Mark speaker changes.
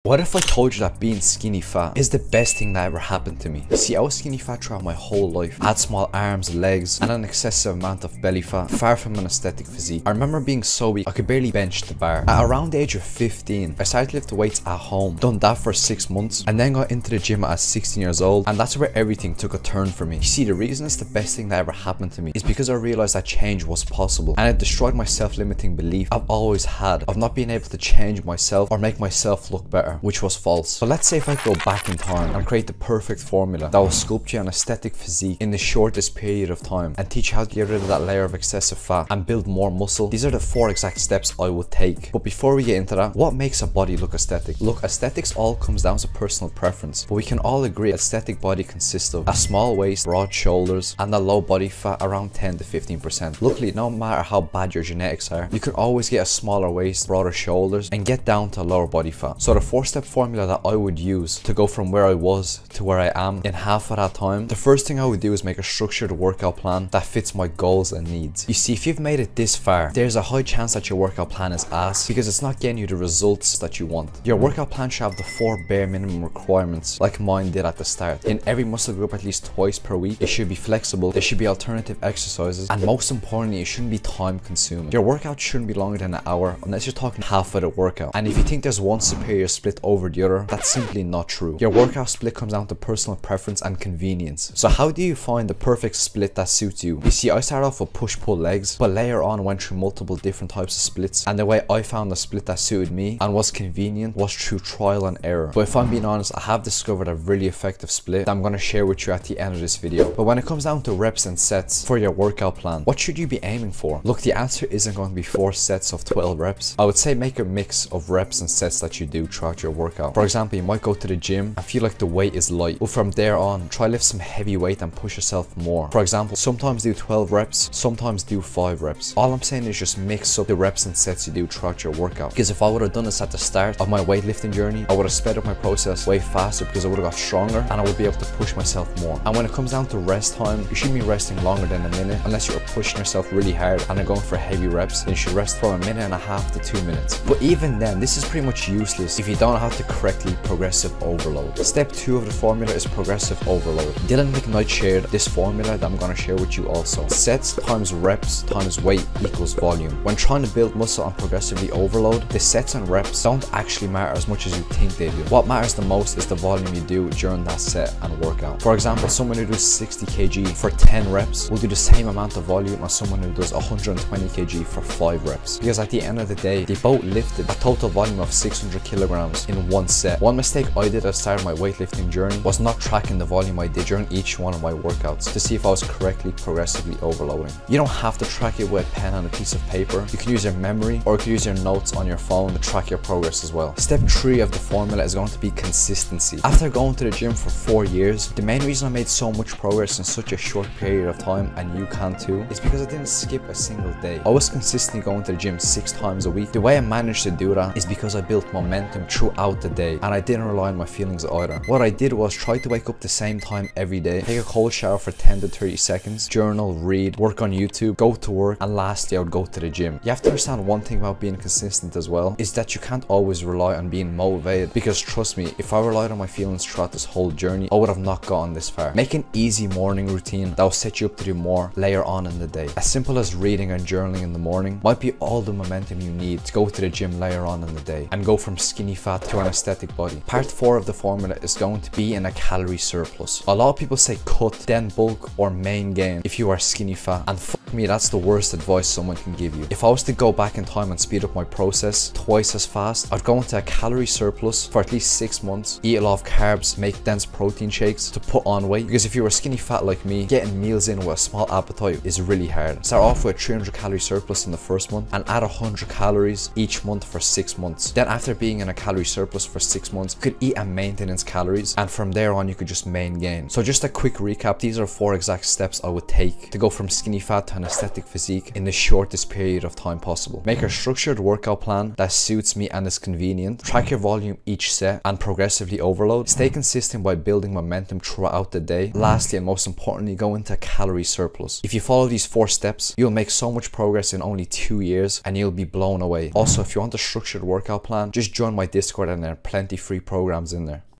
Speaker 1: What if I told you that being skinny fat is the best thing that ever happened to me? You see, I was skinny fat throughout my whole life. I had small arms, legs, and an excessive amount of belly fat, far from an aesthetic physique. I remember being so weak, I could barely bench the bar. At around the age of 15, I started to lift weights at home, done that for 6 months, and then got into the gym at 16 years old, and that's where everything took a turn for me. You see, the reason it's the best thing that ever happened to me is because I realized that change was possible, and it destroyed my self-limiting belief I've always had of not being able to change myself or make myself look better, which was false. So let's say if I could go back in time and create the perfect formula that will sculpt you an aesthetic physique in the shortest period of time and teach you how to get rid of that layer of excessive fat and build more muscle. These are the 4 exact steps I would take. But before we get into that, what makes a body look aesthetic? Look, aesthetics all comes down to personal preference, but we can all agree aesthetic body consists of a small waist, broad shoulders, and a low body fat around 10 to 15%. Luckily, no matter how bad your genetics are, you can always get a smaller waist, broader shoulders, and get down to a lower body fat. So the 4-step formula that I would use to go from where I was to where I am in half of that time, the first thing I would do is make a structured workout plan that fits my goals and needs. You see, if you've made it this far, there's a high chance that your workout plan is ass because it's not getting you the results that you want. Your workout plan should have the 4 bare minimum requirements like mine did at the start. In every muscle group at least twice per week, it should be flexible, there should be alternative exercises, and most importantly, it shouldn't be time consuming. Your workout shouldn't be longer than an hour unless you're talking half of the workout. And if you think there's one superior split over the other, that's simply not true. Your workout split comes down to personal preference and convenience. So how do you find the perfect split that suits you? You see, I started off with push-pull legs, but later on went through multiple different types of splits, and the way I found the split that suited me and was convenient was through trial and error. But if I'm being honest, I have discovered a really effective split that I'm going to share with you at the end of this video. But when it comes down to reps and sets for your workout plan, what should you be aiming for? Look, the answer isn't going to be 4 sets of 12 reps. I would say make a mix of reps and sets that you do throughout your workout. For example, you might go to the gym and feel like the weight is light, but from there on, try lift some heavy weight and push yourself more. For example, sometimes do 12 reps, sometimes do 5 reps. All I'm saying is just mix up the reps and sets you do throughout your workout, because if I would have done this at the start of my weightlifting journey, I would have sped up my process way faster because I would have got stronger and I would be able to push myself more. And when it comes down to rest time, you shouldn't be resting longer than a minute unless you're pushing yourself really hard and are going for heavy reps. Then you should rest from 1.5 to 2 minutes. But even then, this is pretty much useless if you don't know how to correctly progressive overload. Step 2 of the formula is progressive overload. Dylan McKnight shared this formula that I'm going to share with you also. Sets times reps times weight equals volume. When trying to build muscle and progressively overload, the sets and reps don't actually matter as much as you think they do. What matters the most is the volume you do during that set and workout. For example, someone who does 60 kg for 10 reps will do the same amount of volume as someone who does 120 kg for 5 reps. Because at the end of the day, they both lifted a total volume of 600 kilograms in one set. One mistake I did at the start of my weightlifting journey was not tracking the volume I did during each one of my workouts to see if I was correctly progressively overloading. You don't have to track it with a pen and a piece of paper. You can use your memory or you can use your notes on your phone to track your progress as well. Step 3 of the formula is going to be consistency. After going to the gym for 4 years, the main reason I made so much progress in such a short period of time, and you can too, is because I didn't skip a single day. I was consistently going to the gym 6 times a week. The way I managed to do that is because I built momentum throughout the day and I didn't rely on my feelings either. What I did was try to wake up the same time every day, take a cold shower for 10 to 30 seconds, journal, read, work on YouTube, go to work, and lastly I would go to the gym. You have to understand one thing about being consistent as well, is that you can't always rely on being motivated, because trust me, if I relied on my feelings throughout this whole journey, I would have not gotten this far. Make an easy morning routine that will set you up to do more later on in the day. As simple as reading and journaling in the morning might be all the momentum you need to go to the gym later on in the day and go from skinny fat to an aesthetic body. Part 4 of the formula is going to be in a calorie surplus. A lot of people say cut, then bulk, or main gain if you are skinny fat, and fuck me, that's the worst advice someone can give you. If I was to go back in time and speed up my process twice as fast, I'd go into a calorie surplus for at least 6 months, eat a lot of carbs, make dense protein shakes to put on weight, because if you were skinny fat like me, getting meals in with a small appetite is really hard. Start off with a 300 calorie surplus in the first month and add 100 calories each month for 6 months. Then after being in a calorie surplus for 6 months, you could eat a maintenance calories, and from there on you could just main gain. So just a quick recap, these are 4 exact steps I would take to go from skinny fat to an aesthetic physique in the shortest period of time possible. Make a structured workout plan that suits me and is convenient. Track your volume each set and progressively overload. Stay consistent by building momentum throughout the day. Lastly and most importantly, go into a calorie surplus. If you follow these 4 steps, you'll make so much progress in only 2 years and you'll be blown away. Also, if you want a structured workout plan, just join my Discord Discord and there are plenty free programs in there.